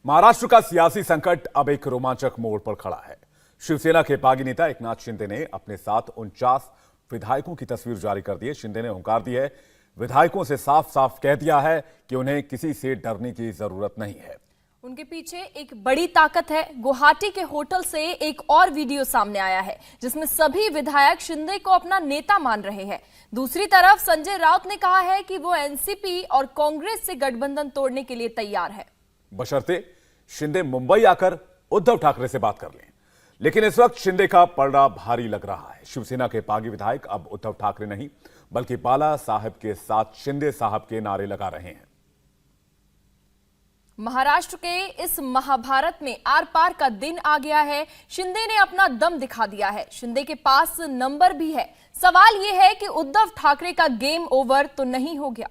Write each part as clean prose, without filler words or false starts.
महाराष्ट्र का सियासी संकट अब एक रोमांचक मोड़ पर खड़ा है। शिवसेना के बागी नेता एकनाथ शिंदे ने अपने साथ 49 विधायकों की तस्वीर जारी कर दी है। शिंदे ने हुंकार दी है, विधायकों से साफ साफ कह दिया है कि उन्हें किसी से डरने की जरूरत नहीं है। उनके पीछे एक बड़ी ताकत है। गुवाहाटी के होटल से एक और वीडियो सामने आया है जिसमें सभी विधायक शिंदे को अपना नेता मान रहे हैं। दूसरी तरफ संजय राउत ने कहा है कि वो एनसीपी और कांग्रेस से गठबंधन तोड़ने के लिए तैयार है, बशर्ते शिंदे मुंबई आकर उद्धव ठाकरे से बात कर लें। लेकिन इस वक्त शिंदे का पलड़ा भारी लग रहा है। शिवसेना के बागी विधायक अब उद्धव ठाकरे नहीं बल्कि बाला साहब के साथ शिंदे साहब के नारे लगा रहे हैं। महाराष्ट्र के इस महाभारत में आर पार का दिन आ गया है। शिंदे ने अपना दम दिखा दिया है। शिंदे के पास नंबर भी है। सवाल यह है कि उद्धव ठाकरे का गेम ओवर तो नहीं हो गया।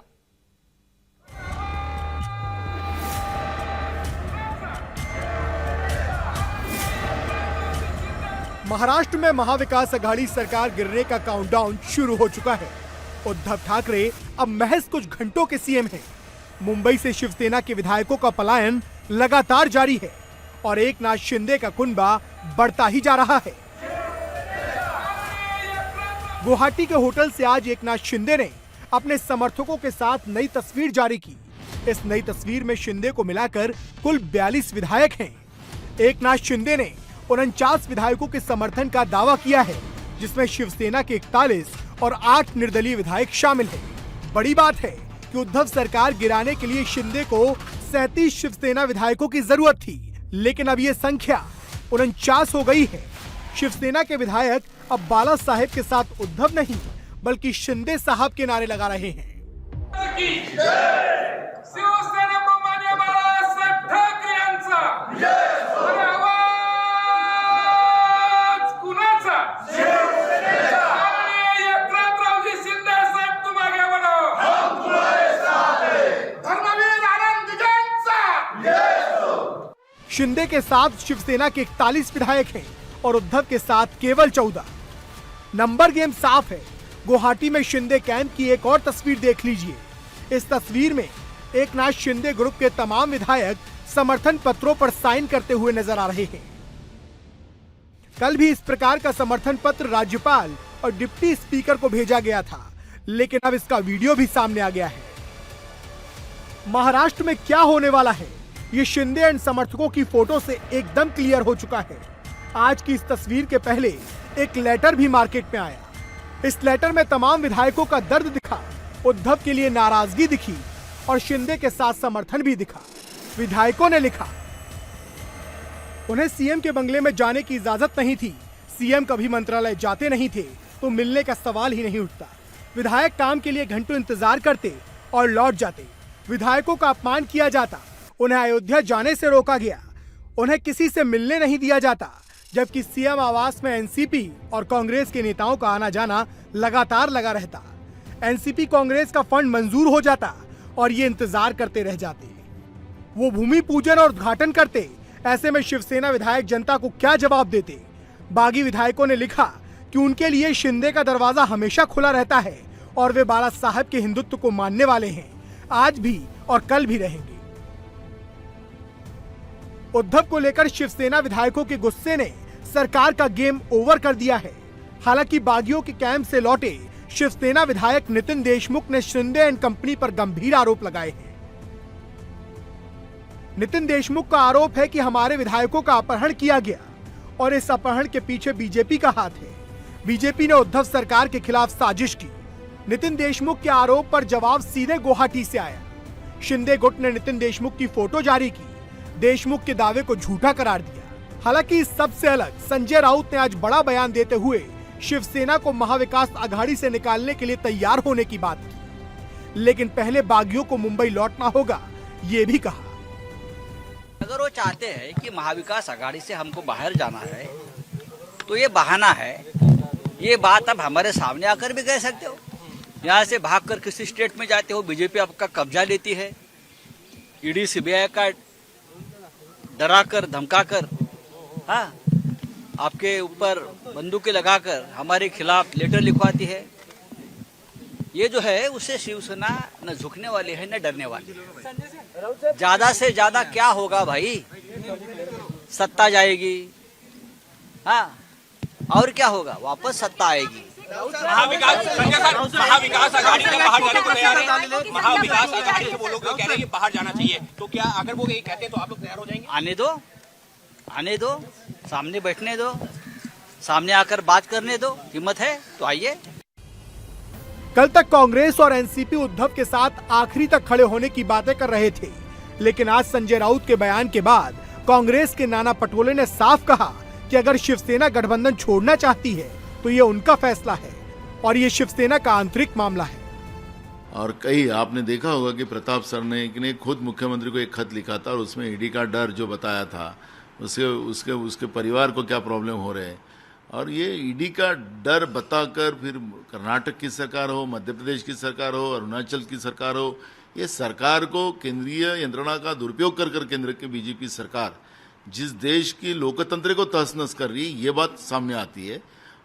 महाराष्ट्र में महाविकास अघाड़ी सरकार गिरने का काउंटडाउन शुरू हो चुका है। उद्धव ठाकरे अब महज कुछ घंटों के सीएम हैं। मुंबई से शिवसेना के विधायकों का पलायन लगातार जारी है और एकनाथ शिंदे का कुनबा बढ़ता ही जा रहा है। गुवाहाटी के होटल से आज एकनाथ शिंदे ने अपने समर्थकों के साथ नई तस्वीर जारी की। इस नई तस्वीर में शिंदे को मिलाकर कुल 42 विधायक हैं। एकनाथ शिंदे ने 49 विधायकों के समर्थन का दावा किया है, जिसमें शिवसेना के 41 और 8 निर्दलीय विधायक शामिल हैं। बड़ी बात है कि उद्धव सरकार गिराने के लिए शिंदे को 37 शिवसेना विधायकों की जरूरत थी, लेकिन अब ये संख्या 49 हो गई है। शिवसेना के विधायक अब बाला साहेब के साथ उद्धव नहीं बल्कि शिंदे साहब के नारे लगा रहे हैं। शिंदे के साथ शिवसेना के 41 विधायक हैं और उद्धव के साथ केवल 14। नंबर गेम साफ है। गुवाहाटी में शिंदे कैंप की एक और तस्वीर देख लीजिए। इस तस्वीर में एकनाथ शिंदे ग्रुप के तमाम विधायक समर्थन पत्रों पर साइन करते हुए नजर आ रहे हैं। कल भी इस प्रकार का समर्थन पत्र राज्यपाल और डिप्टी स्पीकर को भेजा गया था, लेकिन अब इसका वीडियो भी सामने आ गया है। महाराष्ट्र में क्या होने वाला है, ये शिंदे एंड समर्थकों की फोटो से एकदम क्लियर हो चुका है। आज की इस तस्वीर के पहले एक लेटर भी मार्केट में आया। इस लेटर में तमाम विधायकों का दर्द दिखा, उद्धव के लिए नाराजगी दिखी और शिंदे के साथ समर्थन भी दिखा। विधायकों ने लिखा, उन्हें सीएम के बंगले में जाने की इजाजत नहीं थी। सीएम कभी मंत्रालय जाते नहीं थे तो मिलने का सवाल ही नहीं उठता। विधायक काम के लिए घंटों इंतजार करते और लौट जाते। विधायकों का अपमान किया जाता, उन्हें अयोध्या जाने से रोका गया, उन्हें किसी से मिलने नहीं दिया जाता, जबकि सीएम आवास में एनसीपी और कांग्रेस के नेताओं का आना जाना लगातार लगा रहता। एनसीपी कांग्रेस का फंड मंजूर हो जाता और ये इंतजार करते रह जाते। वो भूमि पूजन और उद्घाटन करते। ऐसे में शिवसेना विधायक जनता को क्या जवाब देते। बागी विधायकों ने लिखा कि उनके लिए शिंदे का दरवाजा हमेशा खुला रहता है और वे बाला साहब के हिंदुत्व को मानने वाले हैं, आज भी और कल भी रहेंगे। उद्धव को लेकर शिवसेना विधायकों के गुस्से ने सरकार का गेम ओवर कर दिया है। हालांकि बागियों के कैंप से लौटे शिवसेना विधायक नितिन देशमुख ने शिंदे एंड कंपनी पर गंभीर आरोप लगाए हैं। नितिन देशमुख का आरोप है कि हमारे विधायकों का अपहरण किया गया और इस अपहरण के पीछे बीजेपी का हाथ है। बीजेपी ने उद्धव सरकार के खिलाफ साजिश की। नितिन देशमुख के आरोप पर जवाब सीधे गुवाहाटी से आया। शिंदे गुट ने नितिन देशमुख की फोटो जारी की, देशमुख के दावे को झूठा करार दिया। हालांकि इस सबसे अलग संजय राउत ने आज बड़ा बयान देते हुए शिवसेना को महाविकास अघाड़ी से निकालने के लिए तैयार होने की बात की, लेकिन पहले बागियों को मुंबई लौटना होगा, ये भी कहा। अगर वो चाहते हैं कि महाविकास अघाड़ी से हमको बाहर जाना है तो ये बहाना है। ये बात अब हमारे सामने आकर भी कह सकते हो। यहाँ से भागकर किसी स्टेट में जाते हो, बीजेपी आपका कब्जा लेती है, ईडी सीबीआई का डराकर धमकाकर, हाँ, आपके ऊपर बंदूकें लगाकर हमारे खिलाफ लेटर लिखवाती है। ये जो है उससे शिवसेना न झुकने वाली है न डरने वाली है। ज्यादा से ज्यादा क्या होगा भाई, सत्ता जाएगी, हाँ, और क्या होगा, वापस सत्ता आएगी। महाविकास आघाड़ी से बाहर जाने को तैयार है। महाविकास आघाड़ी से वो लोग कह रहे हैं कि बाहर जाना चाहिए, तो क्या अगर वो ये कहते हैं तो आप लोग तैयार हो जाएंगे? आने दो, सामने बैठने दो, सामने आकर बात करने दो, हिम्मत है तो आइए। कल तक कांग्रेस और एनसीपी उद्धव के साथ आखिरी तक खड़े होने की बातें कर रहे थे, लेकिन आज संजय राउत के बयान के बाद कांग्रेस के नाना पटोले ने साफ कहा कि अगर शिवसेना गठबंधन छोड़ना चाहती है तो ये उनका फैसला है और ये शिवसेना का आंतरिक मामला है। और कई आपने देखा होगा कि प्रताप सरनाईक ने खुद मुख्यमंत्री को एक खत लिखा था और उसमें ईडी का डर जो बताया था, उसके परिवार को क्या प्रॉब्लम हो रहे हैं, और ये ईडी का डर बताकर फिर कर्नाटक की सरकार हो, मध्य प्रदेश की सरकार हो, अरुणाचल की सरकार हो, ये सरकार को केंद्रीय यंत्रणा का दुरुपयोग कर केंद्र की बीजेपी सरकार जिस देश की लोकतंत्र को तहस नहस कर रही है, ये बात सामने आती है।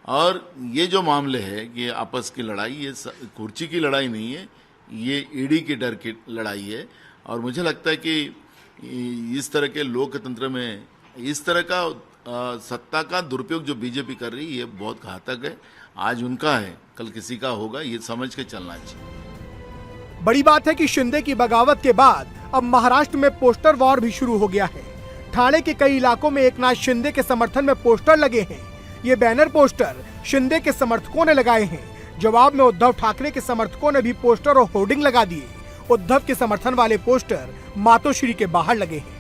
और ये जो मामले है कि आपस की लड़ाई, ये कुर्सी की लड़ाई नहीं है, ये ईडी के डर की लड़ाई है। और मुझे लगता है कि इस तरह के लोकतंत्र में इस तरह का सत्ता का दुरुपयोग जो बीजेपी कर रही है, ये बहुत घातक है। आज उनका है, कल किसी का होगा, ये समझ के चलना चाहिए। बड़ी बात है कि शिंदे की बगावत के बाद अब महाराष्ट्र में पोस्टर वॉर भी शुरू हो गया है। ठाणे के कई इलाकों में एकनाथ शिंदे के समर्थन में पोस्टर लगे हैं। ये बैनर पोस्टर शिंदे के समर्थकों ने लगाए हैं। जवाब में उद्धव ठाकरे के समर्थकों ने भी पोस्टर और होर्डिंग लगा दिए। उद्धव के समर्थन वाले पोस्टर मातोश्री के बाहर लगे हैं।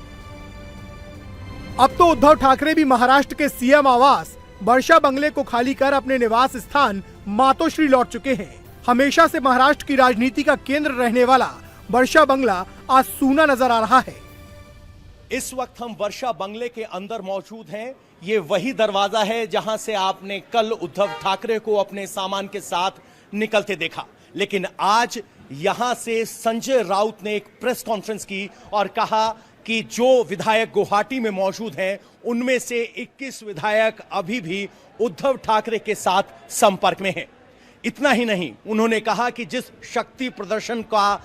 अब तो उद्धव ठाकरे भी महाराष्ट्र के सीएम आवास वर्षा बंगले को खाली कर अपने निवास स्थान मातोश्री लौट चुके हैं। हमेशा से महाराष्ट्र की राजनीति का केंद्र रहने वाला वर्षा बंगला आज सूना नजर आ रहा है। इस वक्त हम वर्षा बंगले के अंदर मौजूद हैं। ये वही दरवाजा है जहां से आपने कल उद्धव ठाकरे को अपने सामान के साथ निकलते देखा, लेकिन आज यहां से संजय राउत ने एक प्रेस कॉन्फ्रेंस की और कहा कि जो विधायक गुवाहाटी में मौजूद हैं उनमें से 21 विधायक अभी भी उद्धव ठाकरे के साथ संपर्क में हैं। इतना ही नहीं, उन्होंने कहा कि जिस शक्ति प्रदर्शन का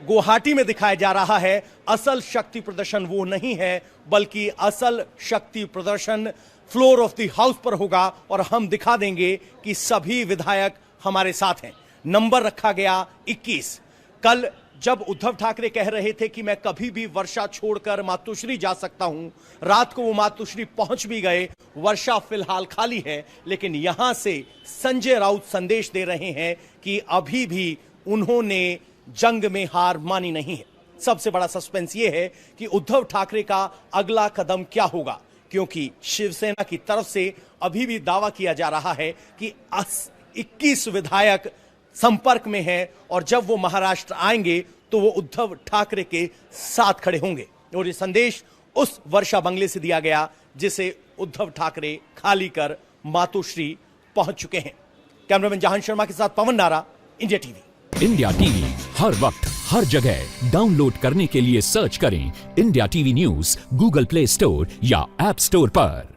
गुवाहाटी में दिखाया जा रहा है, असल शक्ति प्रदर्शन वो नहीं है, बल्कि असल शक्ति प्रदर्शन फ्लोर ऑफ द हाउस पर होगा और हम दिखा देंगे कि सभी विधायक हमारे साथ हैं। नंबर रखा गया 21। कल जब उद्धव ठाकरे कह रहे थे कि मैं कभी भी वर्षा छोड़कर मातोश्री जा सकता हूं, रात को वो मातोश्री पहुंच भी गए। वर्षा फिलहाल खाली है, लेकिन यहां से संजय राउत संदेश दे रहे हैं कि अभी भी उन्होंने जंग में हार मानी नहीं है। सबसे बड़ा सस्पेंस ये है कि उद्धव ठाकरे का अगला कदम क्या होगा, क्योंकि शिवसेना की तरफ से अभी भी दावा किया जा रहा है कि 21 विधायक संपर्क में हैं और जब वो महाराष्ट्र आएंगे तो वो उद्धव ठाकरे के साथ खड़े होंगे। और ये संदेश उस वर्षा बंगले से दिया गया जिसे उद्धव ठाकरे खाली कर मातोश्री पहुंच चुके हैं। कैमरामैन जहां शर्मा के साथ पवन नारा, इंडिया टीवी। इंडिया टीवी हर वक्त हर जगह डाउनलोड करने के लिए सर्च करें India TV news Google play store या ऐप स्टोर पर।